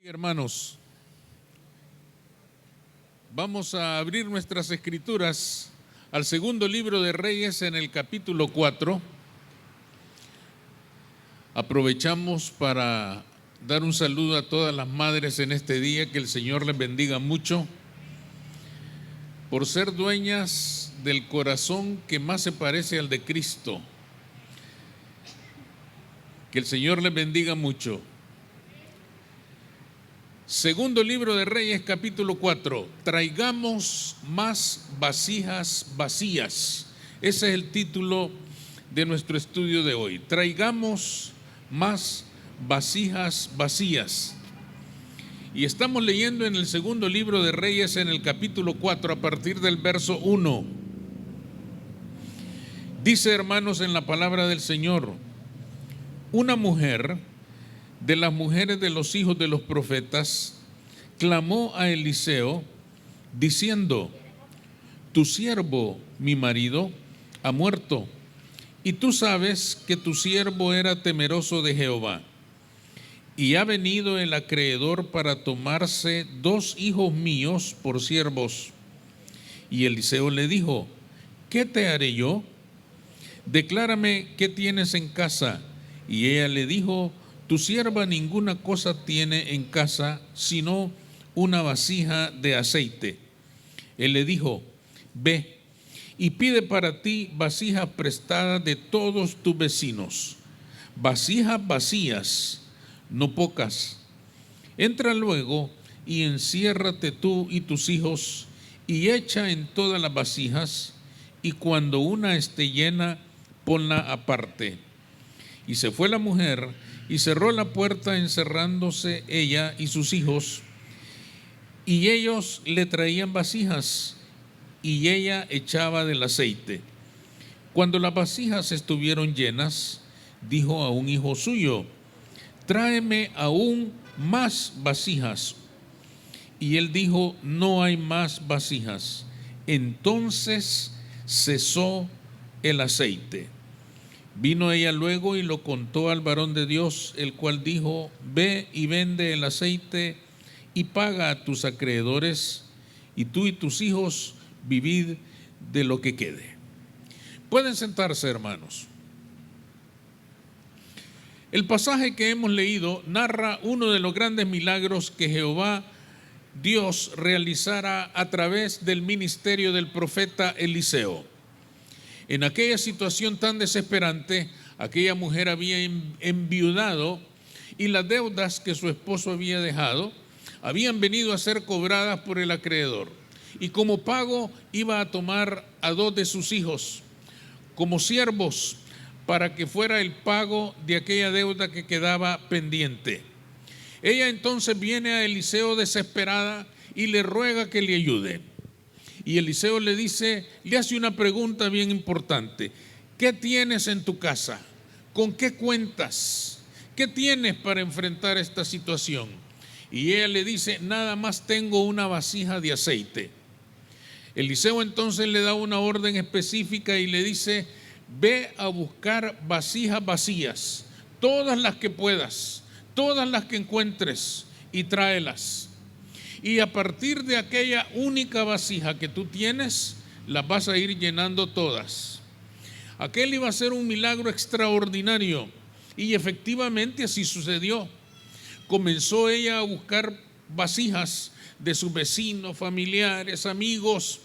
Hermanos, vamos a abrir nuestras escrituras al segundo libro de Reyes en el capítulo 4. Aprovechamos para dar un saludo a todas las madres en este día, que el Señor les bendiga mucho por ser dueñas del corazón que más se parece al de Cristo. Que el Señor les bendiga mucho. Segundo libro de Reyes, capítulo 4. Traigamos más vasijas vacías. Ese es el título de nuestro estudio de hoy. Traigamos más vasijas vacías. Y estamos leyendo en el segundo libro de Reyes, en el capítulo 4, a partir del verso 1. Dice, hermanos, en la palabra del Señor: una mujer de las mujeres de los hijos de los profetas clamó a Eliseo diciendo: tu siervo, mi marido, ha muerto, y tú sabes que tu siervo era temeroso de Jehová, y ha venido el acreedor para tomarse 2 hijos míos por siervos. Y Eliseo le dijo: ¿qué te haré yo? Declárame qué tienes en casa. Y ella le dijo: tu sierva ninguna cosa tiene en casa, sino una vasija de aceite. Él le dijo: ve y pide para ti vasijas prestadas de todos tus vecinos, vasijas vacías, no pocas. Entra luego y enciérrate tú y tus hijos, y echa en todas las vasijas, y cuando una esté llena, ponla aparte. Y se fue la mujer y cerró la puerta, encerrándose ella y sus hijos, y ellos le traían vasijas, y ella echaba del aceite. Cuando las vasijas estuvieron llenas, dijo a un hijo suyo: tráeme aún más vasijas. Y él dijo: no hay más vasijas. Entonces cesó el aceite. Vino ella luego y lo contó al varón de Dios, el cual dijo: ve y vende el aceite y paga a tus acreedores, y tú y tus hijos vivid de lo que quede. Pueden sentarse, hermanos. El pasaje que hemos leído narra uno de los grandes milagros que Jehová Dios realizara a través del ministerio del profeta Eliseo. En aquella situación tan desesperante, aquella mujer había enviudado, y las deudas que su esposo había dejado habían venido a ser cobradas por el acreedor. Y como pago iba a tomar a 2 de sus hijos como siervos para que fuera el pago de aquella deuda que quedaba pendiente. Ella entonces viene a Eliseo desesperada y le ruega que le ayude. Y Eliseo le hace una pregunta bien importante: ¿qué tienes en tu casa? ¿Con qué cuentas? ¿Qué tienes para enfrentar esta situación? Y ella le dice: nada más tengo una vasija de aceite. Eliseo entonces le da una orden específica y le dice: ve a buscar vasijas vacías, todas las que puedas, todas las que encuentres, y tráelas. Y a partir de aquella única vasija que tú tienes, las vas a ir llenando todas. Aquel iba a ser un milagro extraordinario, y efectivamente así sucedió. Comenzó ella a buscar vasijas de sus vecinos, familiares, amigos,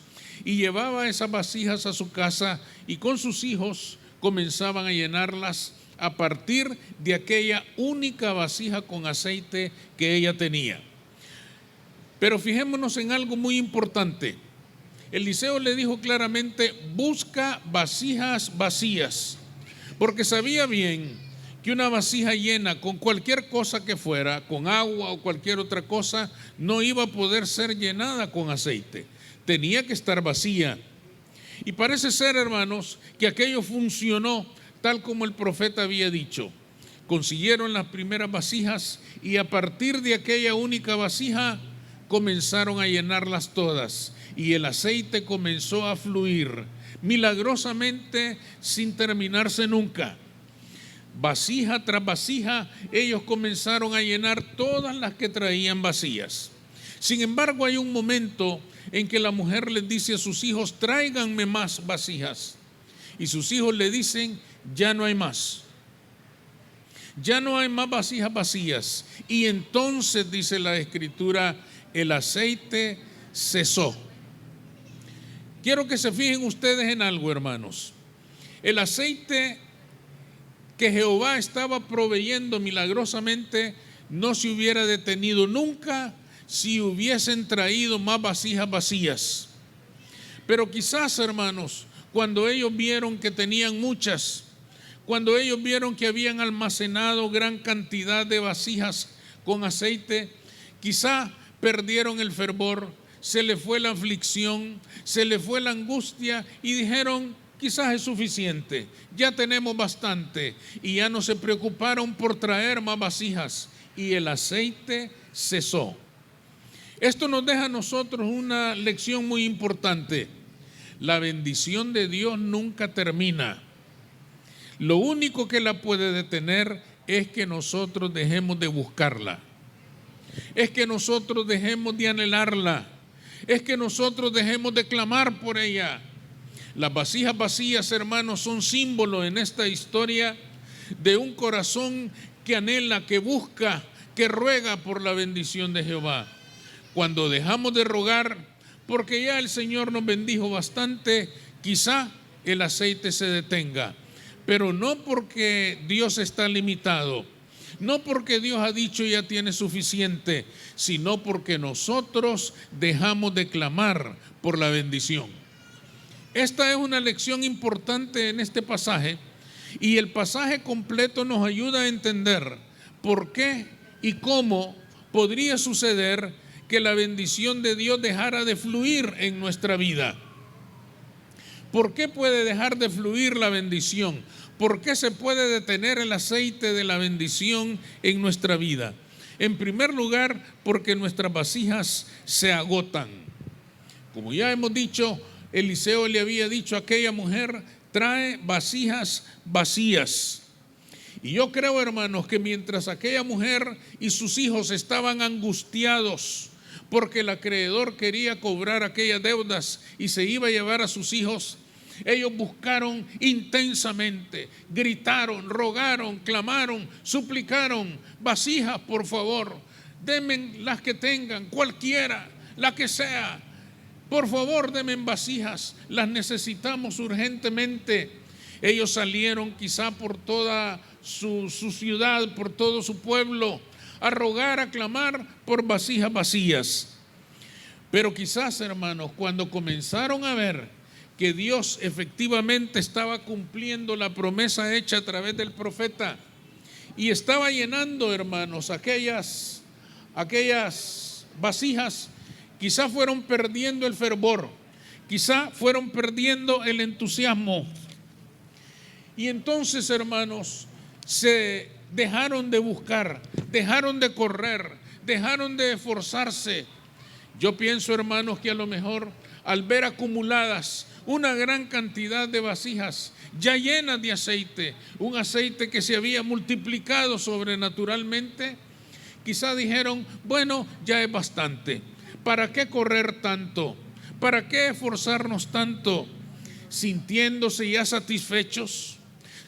y llevaba esas vasijas a su casa, y con sus hijos comenzaban a llenarlas a partir de aquella única vasija con aceite que ella tenía. Pero fijémonos en algo muy importante. Eliseo le dijo claramente: busca vasijas vacías, porque sabía bien que una vasija llena con cualquier cosa que fuera, con agua o cualquier otra cosa, no iba a poder ser llenada con aceite. Tenía que estar vacía. Y parece ser, hermanos, que aquello funcionó tal como el profeta había dicho. Consiguieron las primeras vasijas, y a partir de aquella única vasija comenzaron a llenarlas todas, y el aceite comenzó a fluir milagrosamente sin terminarse nunca. Vasija tras vasija, ellos comenzaron a llenar todas las que traían vacías. Sin embargo, hay un momento en que la mujer les dice a sus hijos: tráiganme más vasijas. Y sus hijos le dicen: ya no hay más. Ya no hay más vasijas vacías. Y entonces, dice la Escritura, el aceite cesó. Quiero que se fijen ustedes en algo, hermanos. El aceite que Jehová estaba proveyendo milagrosamente no se hubiera detenido nunca si hubiesen traído más vasijas vacías. Pero quizás, hermanos, cuando ellos vieron que tenían muchas, cuando ellos vieron que habían almacenado gran cantidad de vasijas con aceite, quizá perdieron el fervor, se les fue la aflicción, se les fue la angustia y dijeron: quizás es suficiente, ya tenemos bastante, y ya no se preocuparon por traer más vasijas, y el aceite cesó. Esto nos deja a nosotros una lección muy importante. La bendición de Dios nunca termina. Lo único que la puede detener es que nosotros dejemos de buscarla, es que nosotros dejemos de anhelarla, es que nosotros dejemos de clamar por ella. Las vasijas vacías, hermanos, son símbolo en esta historia de un corazón que anhela, que busca, que ruega por la bendición de Jehová. Cuando dejamos de rogar, porque ya el Señor nos bendijo bastante, quizá el aceite se detenga. Pero no porque Dios está limitado, no porque Dios ha dicho ya tiene suficiente, sino porque nosotros dejamos de clamar por la bendición. Esta es una lección importante en este pasaje, y el pasaje completo nos ayuda a entender por qué y cómo podría suceder que la bendición de Dios dejara de fluir en nuestra vida. ¿Por qué puede dejar de fluir la bendición? ¿Por qué se puede detener el aceite de la bendición en nuestra vida? En primer lugar, porque nuestras vasijas se agotan. Como ya hemos dicho, Eliseo le había dicho a aquella mujer: trae vasijas vacías. Y yo creo, hermanos, que mientras aquella mujer y sus hijos estaban angustiados porque el acreedor quería cobrar aquellas deudas y se iba a llevar a sus hijos, ellos buscaron intensamente, gritaron, rogaron, clamaron, suplicaron: vasijas, por favor, denme las que tengan, cualquiera, la que sea. Por favor, denme vasijas, las necesitamos urgentemente. Ellos salieron quizá por toda su ciudad, por todo su pueblo, a rogar, a clamar por vasijas vacías. Pero quizás, hermanos, cuando comenzaron a ver que Dios efectivamente estaba cumpliendo la promesa hecha a través del profeta y estaba llenando, hermanos, aquellas vasijas, quizá fueron perdiendo el fervor, quizá fueron perdiendo el entusiasmo. Y entonces, hermanos, se dejaron de buscar, dejaron de correr, dejaron de esforzarse. Yo pienso, hermanos, que a lo mejor al ver acumuladas una gran cantidad de vasijas ya llenas de aceite, un aceite que se había multiplicado sobrenaturalmente, quizá dijeron: bueno, ya es bastante. ¿Para qué correr tanto? ¿Para qué esforzarnos tanto? Sintiéndose ya satisfechos,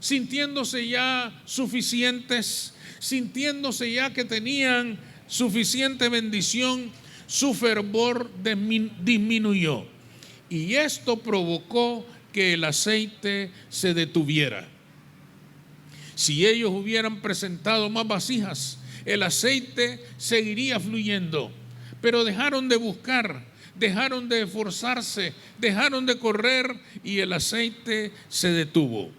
sintiéndose ya suficientes, sintiéndose ya que tenían suficiente bendición, su fervor disminuyó. Y esto provocó que el aceite se detuviera. Si ellos hubieran presentado más vasijas, el aceite seguiría fluyendo. Pero dejaron de buscar, dejaron de esforzarse, dejaron de correr y el aceite se detuvo.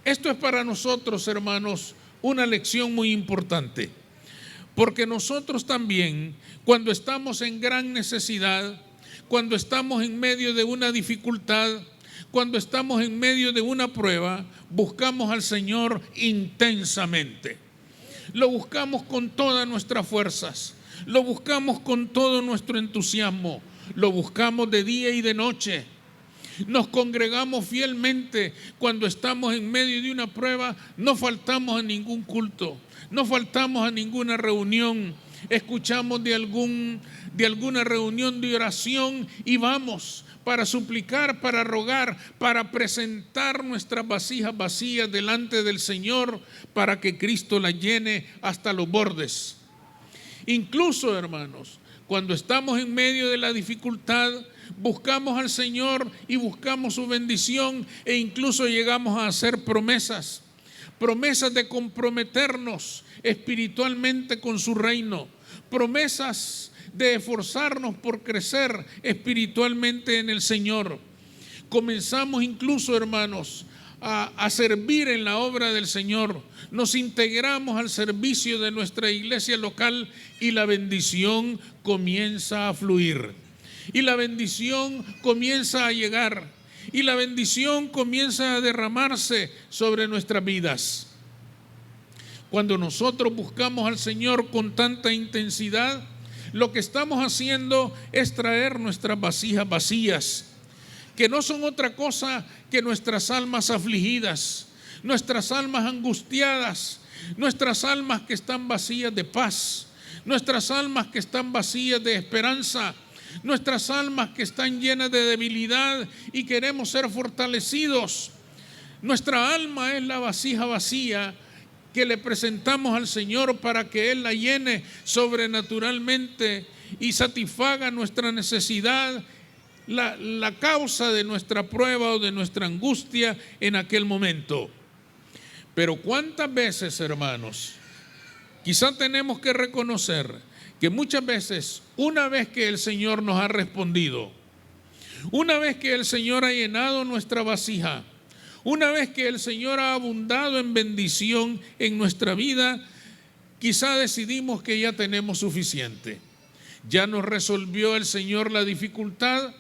Esto es para nosotros, hermanos, una lección muy importante. Porque nosotros también, cuando estamos en gran necesidad, cuando estamos en medio de una dificultad, cuando estamos en medio de una prueba, buscamos al Señor intensamente. Lo buscamos con todas nuestras fuerzas, lo buscamos con todo nuestro entusiasmo, lo buscamos de día y de noche. Nos congregamos fielmente cuando estamos en medio de una prueba, no faltamos a ningún culto, no faltamos a ninguna reunión, escuchamos de alguna reunión de oración y vamos para suplicar, para rogar, para presentar nuestras vasijas vacías delante del Señor para que Cristo las llene hasta los bordes. Incluso, hermanos, cuando estamos en medio de la dificultad, buscamos al Señor y buscamos su bendición e incluso llegamos a hacer promesas de comprometernos espiritualmente con su reino, promesas de esforzarnos por crecer espiritualmente en el Señor. Comenzamos incluso, hermanos, a servir en la obra del Señor. Nos integramos al servicio de nuestra iglesia local y la bendición comienza a fluir. Y la bendición comienza a llegar. Y la bendición comienza a derramarse sobre nuestras vidas. Cuando nosotros buscamos al Señor con tanta intensidad, lo que estamos haciendo es traer nuestras vasijas vacías, que no son otra cosa que nuestras almas afligidas, nuestras almas angustiadas, nuestras almas que están vacías de paz, nuestras almas que están vacías de esperanza, nuestras almas que están llenas de debilidad y queremos ser fortalecidos. Nuestra alma es la vasija vacía que le presentamos al Señor para que Él la llene sobrenaturalmente y satisfaga nuestra necesidad, la causa de nuestra prueba o de nuestra angustia en aquel momento. Pero ¿cuántas veces, hermanos? Quizá tenemos que reconocer que muchas veces, una vez que el Señor nos ha respondido, una vez que el Señor ha llenado nuestra vasija, una vez que el Señor ha abundado en bendición en nuestra vida, quizá decidimos que ya tenemos suficiente. Ya nos resolvió el Señor la dificultad,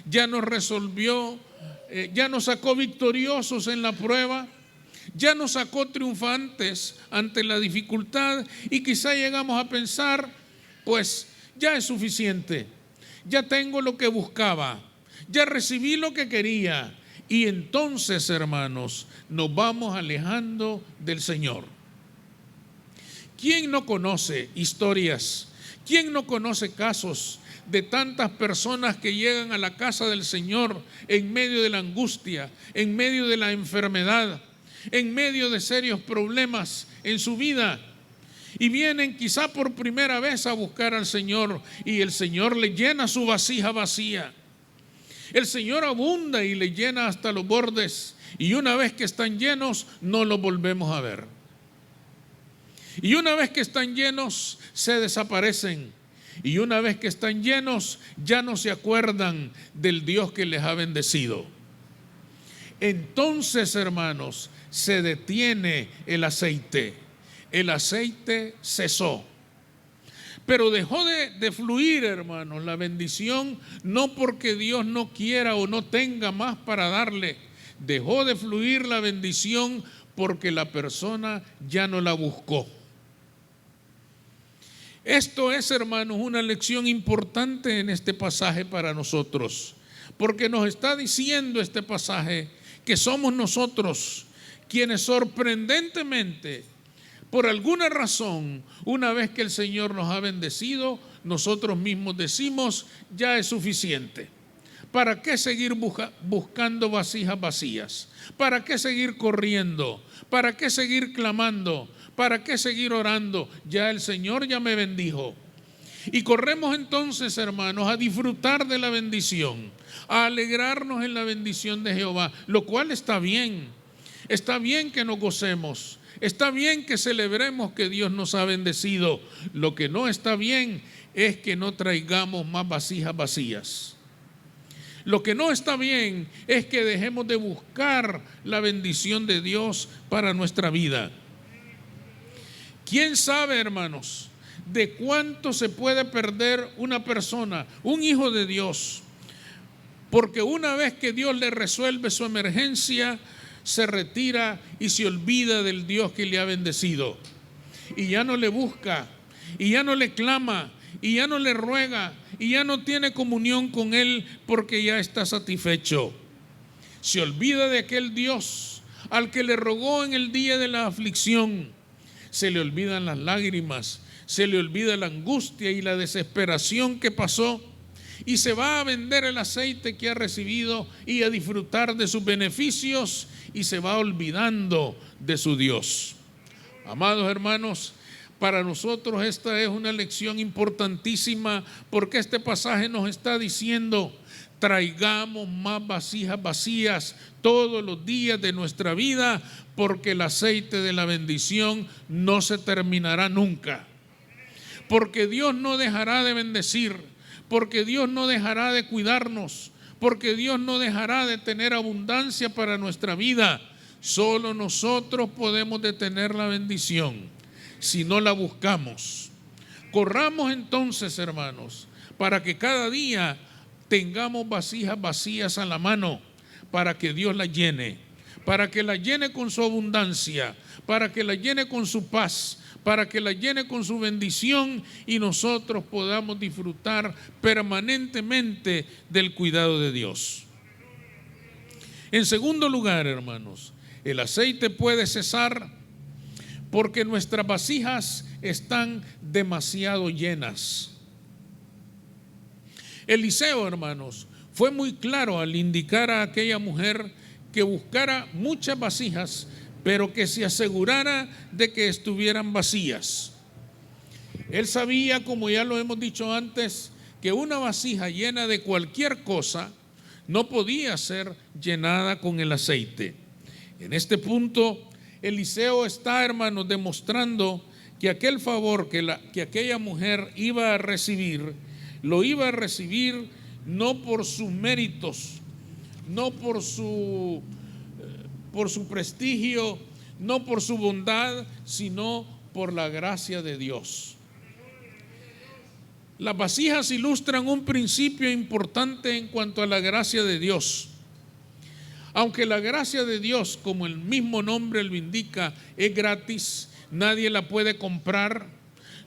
ya nos resolvió, ya nos sacó victoriosos en la prueba, ya nos sacó triunfantes ante la dificultad y quizá llegamos a pensar, pues ya es suficiente, ya tengo lo que buscaba, ya recibí lo que quería. Y entonces, hermanos, nos vamos alejando del Señor. ¿Quién no conoce historias? ¿Quién no conoce casos de tantas personas que llegan a la casa del Señor en medio de la angustia, en medio de la enfermedad, en medio de serios problemas en su vida? Y vienen quizá por primera vez a buscar al Señor y el Señor le llena su vasija vacía. El Señor abunda y le llena hasta los bordes y una vez que están llenos no los volvemos a ver. Y una vez que están llenos se desaparecen y una vez que están llenos ya no se acuerdan del Dios que les ha bendecido. Entonces, hermanos, se detiene el aceite cesó. Pero dejó de fluir, hermanos, la bendición, no porque Dios no quiera o no tenga más para darle. Dejó de fluir la bendición porque la persona ya no la buscó. Esto es, hermanos, una lección importante en este pasaje para nosotros, porque nos está diciendo este pasaje que somos nosotros quienes sorprendentemente, por alguna razón, una vez que el Señor nos ha bendecido, nosotros mismos decimos, ya es suficiente. ¿Para qué seguir buscando vasijas vacías? ¿Para qué seguir corriendo? ¿Para qué seguir clamando? ¿Para qué seguir orando? Ya el Señor ya me bendijo. Y corremos entonces, hermanos, a disfrutar de la bendición, a alegrarnos en la bendición de Jehová, lo cual está bien. Está bien que nos gocemos. Está bien que celebremos que Dios nos ha bendecido. Lo que no está bien es que no traigamos más vasijas vacías. Lo que no está bien es que dejemos de buscar la bendición de Dios para nuestra vida. ¿Quién sabe, hermanos, de cuánto se puede perder una persona, un hijo de Dios? Porque una vez que Dios le resuelve su emergencia, se retira y se olvida del Dios que le ha bendecido. Y ya no le busca, y ya no le clama, y ya no le ruega, y ya no tiene comunión con Él porque ya está satisfecho. Se olvida de aquel Dios al que le rogó en el día de la aflicción. Se le olvidan las lágrimas, se le olvida la angustia y la desesperación que pasó, y se va a vender el aceite que ha recibido y a disfrutar de sus beneficios, y se va olvidando de su Dios. Amados hermanos, para nosotros esta es una lección importantísima, porque este pasaje nos está diciendo: traigamos más vasijas vacías todos los días de nuestra vida, porque el aceite de la bendición no se terminará nunca. Porque Dios no dejará de bendecir, porque Dios no dejará de cuidarnos, porque Dios no dejará de tener abundancia para nuestra vida. Solo nosotros podemos detener la bendición si no la buscamos. Corramos entonces, hermanos, para que cada día tengamos vasijas vacías a la mano, para que Dios la llene, para que la llene con su abundancia, para que la llene con su paz, para que la llene con su bendición, y nosotros podamos disfrutar permanentemente del cuidado de Dios. En segundo lugar, hermanos, el aceite puede cesar porque nuestras vasijas están demasiado llenas. Eliseo, hermanos, fue muy claro al indicar a aquella mujer que buscara muchas vasijas, pero que se asegurara de que estuvieran vacías. Él sabía, como ya lo hemos dicho antes, que una vasija llena de cualquier cosa no podía ser llenada con el aceite. En este punto, Eliseo está, hermanos, demostrando que aquel favor que aquella mujer iba a recibir, lo iba a recibir no por sus méritos, no por su prestigio, no por su bondad, sino por la gracia de Dios. Las vasijas ilustran un principio importante en cuanto a la gracia de Dios. Aunque la gracia de Dios, como el mismo nombre lo indica, es gratis, nadie la puede comprar.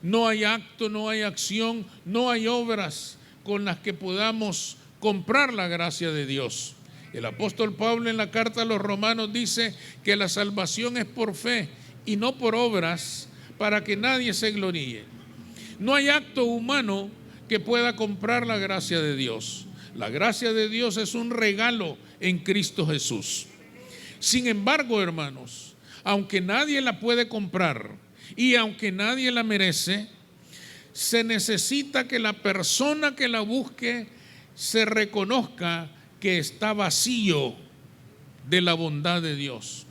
No hay acto, no hay acción, no hay obras con las que podamos comprar la gracia de Dios. El apóstol Pablo en la carta a los Romanos dice que la salvación es por fe y no por obras, para que nadie se gloríe. No hay acto humano que pueda comprar la gracia de Dios. La gracia de Dios es un regalo en Cristo Jesús. Sin embargo, hermanos, aunque nadie la puede comprar y aunque nadie la merece, se necesita que la persona que la busque se reconozca que está vacío de la bondad de Dios,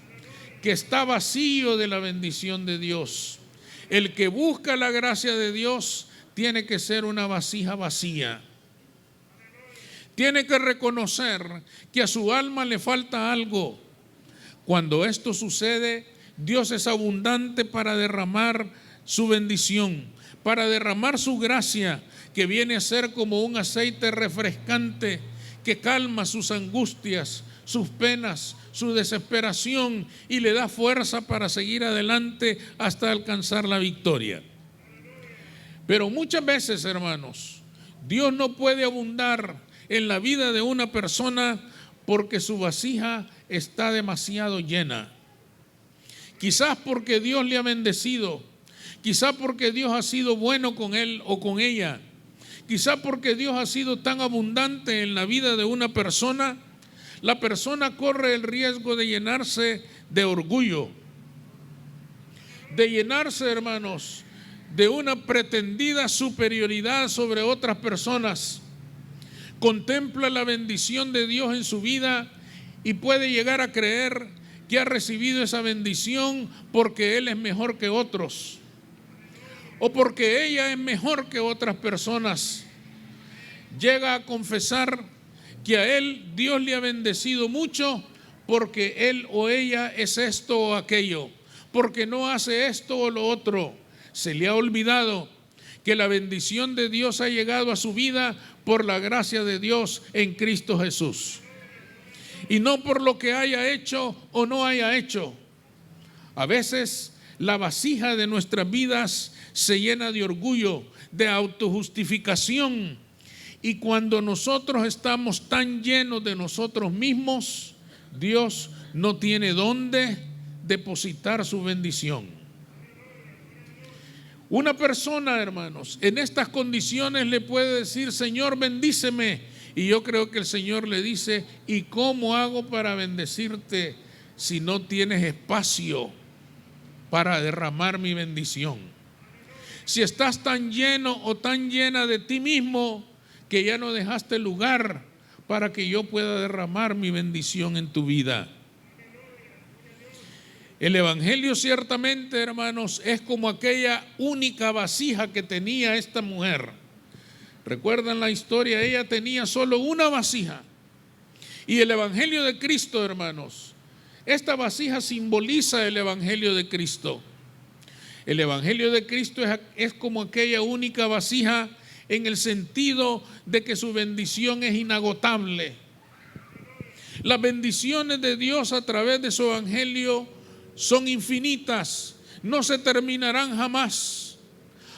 que está vacío de la bendición de Dios. El que busca la gracia de Dios tiene que ser una vasija vacía. Tiene que reconocer que a su alma le falta algo. Cuando esto sucede, Dios es abundante para derramar su bendición, para derramar su gracia, que viene a ser como un aceite refrescante que calma sus angustias, sus penas, su desesperación, y le da fuerza para seguir adelante hasta alcanzar la victoria. Pero muchas veces, hermanos, Dios no puede abundar en la vida de una persona porque su vasija está demasiado llena. Quizás porque Dios le ha bendecido, quizás porque Dios ha sido bueno con él o con ella, quizás porque Dios ha sido tan abundante en la vida de una persona. La persona corre el riesgo de llenarse de orgullo, de llenarse, hermanos, de una pretendida superioridad sobre otras personas. Contempla la bendición de Dios en su vida y puede llegar a creer que ha recibido esa bendición porque él es mejor que otros o porque ella es mejor que otras personas. Llega a confesar que a él Dios le ha bendecido mucho porque él o ella es esto o aquello, porque no hace esto o lo otro. Se le ha olvidado que la bendición de Dios ha llegado a su vida por la gracia de Dios en Cristo Jesús, y no por lo que haya hecho o no haya hecho. A veces la vasija de nuestras vidas se llena de orgullo, de autojustificación, y cuando nosotros estamos tan llenos de nosotros mismos, Dios no tiene dónde depositar su bendición. Una persona, hermanos, en estas condiciones le puede decir: Señor, bendíceme. Y yo creo que el Señor le dice: ¿y cómo hago para bendecirte si no tienes espacio para derramar mi bendición? Si estás tan lleno o tan llena de ti mismo que ya no dejaste lugar para que yo pueda derramar mi bendición en tu vida. El evangelio ciertamente, hermanos, es como aquella única vasija que tenía esta mujer. ¿Recuerdan la historia? Ella tenía solo una vasija. Y el evangelio de Cristo, hermanos, esta vasija simboliza el evangelio de Cristo. El evangelio de Cristo es como aquella única vasija en el sentido de que su bendición es inagotable. Las bendiciones de Dios a través de su evangelio son infinitas, no se terminarán jamás.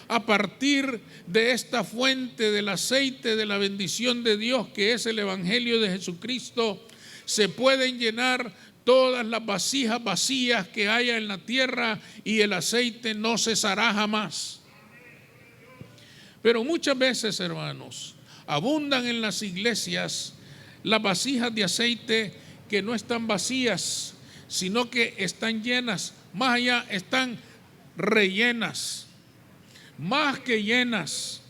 A partir de esta fuente del aceite de la bendición de Dios, que es el evangelio de Jesucristo, se pueden llenar todas las vasijas vacías que haya en la tierra y el aceite no cesará jamás. Pero muchas veces, hermanos, abundan en las iglesias las vasijas de aceite que no están vacías, sino que están llenas, más allá están rellenas, más que llenas.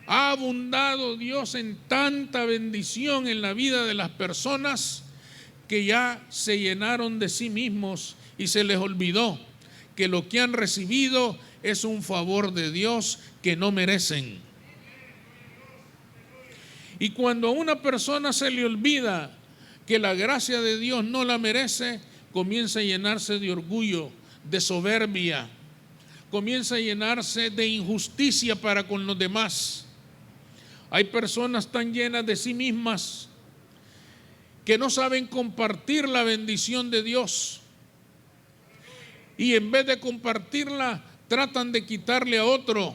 Ha abundado Dios en tanta bendición en la vida de las personas que ya se llenaron de sí mismos y se les olvidó que lo que han recibido es un favor de Dios que no merecen. Y cuando a una persona se le olvida que la gracia de Dios no la merece, comienza a llenarse de orgullo, de soberbia, comienza a llenarse de injusticia para con los demás. Hay personas tan llenas de sí mismas que no saben compartir la bendición de Dios, y en vez de compartirla tratan de quitarle a otro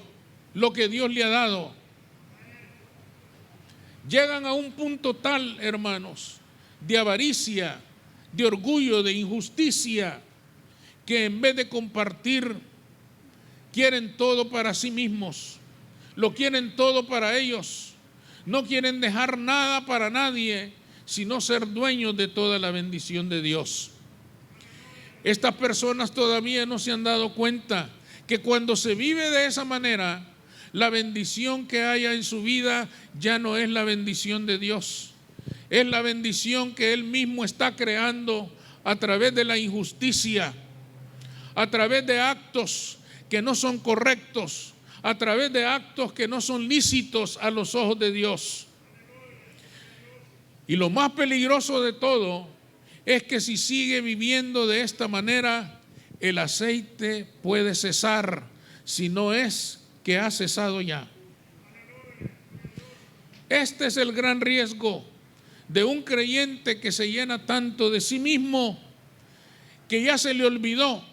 lo que Dios le ha dado. Llegan a un punto tal, hermanos, de avaricia, de orgullo, de injusticia, que en vez de compartir, quieren todo para sí mismos, lo quieren todo para ellos, no quieren dejar nada para nadie, sino ser dueños de toda la bendición de Dios. Estas personas todavía no se han dado cuenta que cuando se vive de esa manera, la bendición que haya en su vida ya no es la bendición de Dios. Es la bendición que Él mismo está creando a través de la injusticia, a través de actos que no son correctos, a través de actos que no son lícitos a los ojos de Dios. Y lo más peligroso de todo es que si sigue viviendo de esta manera, el aceite puede cesar, si no es que ha cesado ya. Este es el gran riesgo de un creyente que se llena tanto de sí mismo que ya se le olvidó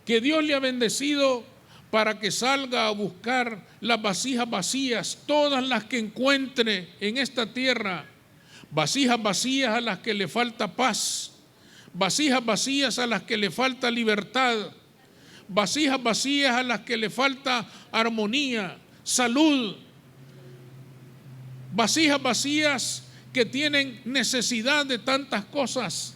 que Dios le ha bendecido para que salga a buscar las vasijas vacías, todas las que encuentre en esta tierra, vasijas vacías a las que le falta paz, vasijas vacías a las que le falta libertad, vasijas vacías a las que le falta armonía, salud, vasijas vacías que tienen necesidad de tantas cosas.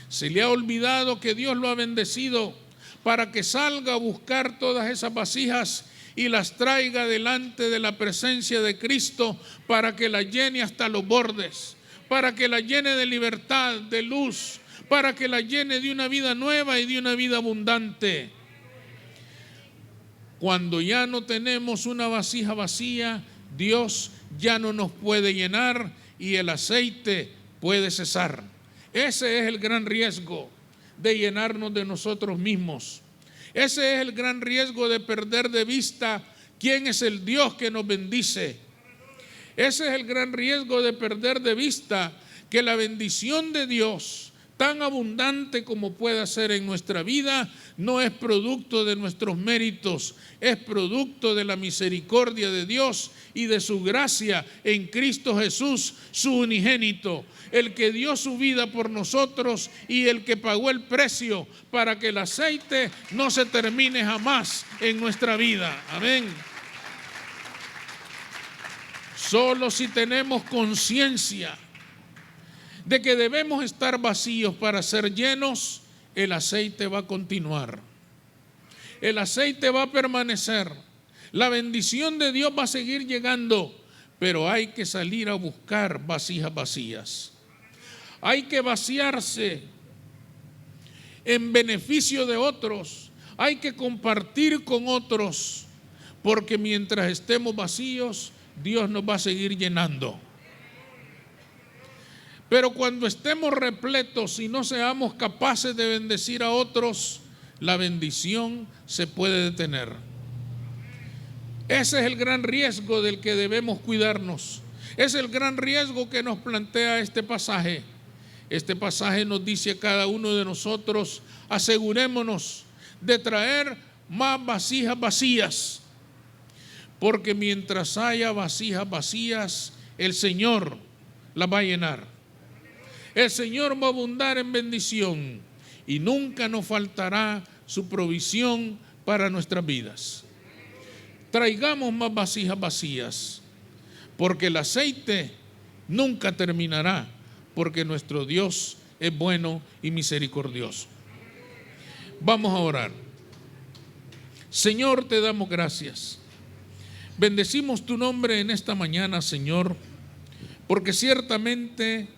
Se le ha olvidado que Dios lo ha bendecido para que salga a buscar todas esas vasijas y las traiga delante de la presencia de Cristo para que las llene hasta los bordes, para que las llene de libertad, de luz, para que las llene de una vida nueva y de una vida abundante. Cuando ya no tenemos una vasija vacía, Dios ya no nos puede llenar y el aceite puede cesar. Ese es el gran riesgo de llenarnos de nosotros mismos. Ese es el gran riesgo de perder de vista quién es el Dios que nos bendice. Ese es el gran riesgo de perder de vista que la bendición de Dios, tan abundante como pueda ser en nuestra vida, no es producto de nuestros méritos, es producto de la misericordia de Dios y de su gracia en Cristo Jesús, su unigénito, el que dio su vida por nosotros y el que pagó el precio para que el aceite no se termine jamás en nuestra vida. Amén. Solo si tenemos conciencia de que debemos estar vacíos para ser llenos, el aceite va a continuar. El aceite va a permanecer. La bendición de Dios va a seguir llegando, pero hay que salir a buscar vasijas vacías. Hay que vaciarse en beneficio de otros. Hay que compartir con otros, porque mientras estemos vacíos, Dios nos va a seguir llenando. Pero cuando estemos repletos y no seamos capaces de bendecir a otros, la bendición se puede detener. Ese es el gran riesgo del que debemos cuidarnos. Es el gran riesgo que nos plantea este pasaje. Este pasaje nos dice a cada uno de nosotros: asegurémonos de traer más vasijas vacías, porque mientras haya vasijas vacías, el Señor las va a llenar. El Señor va a abundar en bendición y nunca nos faltará su provisión para nuestras vidas. Traigamos más vasijas vacías, porque el aceite nunca terminará, porque nuestro Dios es bueno y misericordioso. Vamos a orar. Señor, te damos gracias. Bendecimos tu nombre en esta mañana, Señor, porque ciertamente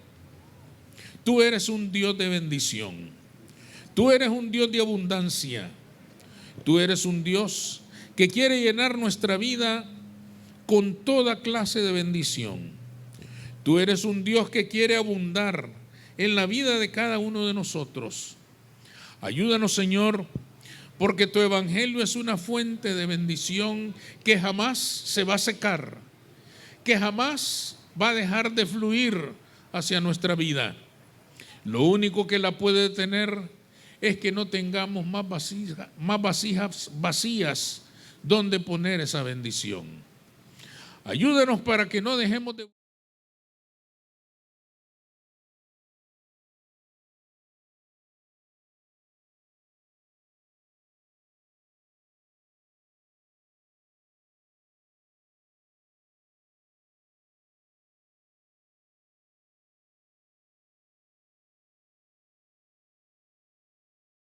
tú eres un Dios de bendición. Tú eres un Dios de abundancia. Tú eres un Dios que quiere llenar nuestra vida con toda clase de bendición. Tú eres un Dios que quiere abundar en la vida de cada uno de nosotros. Ayúdanos, Señor, porque tu evangelio es una fuente de bendición que jamás se va a secar, que jamás va a dejar de fluir hacia nuestra vida. Lo único que la puede detener es que no tengamos más vasijas vacías donde poner esa bendición. Ayúdanos para que no dejemos de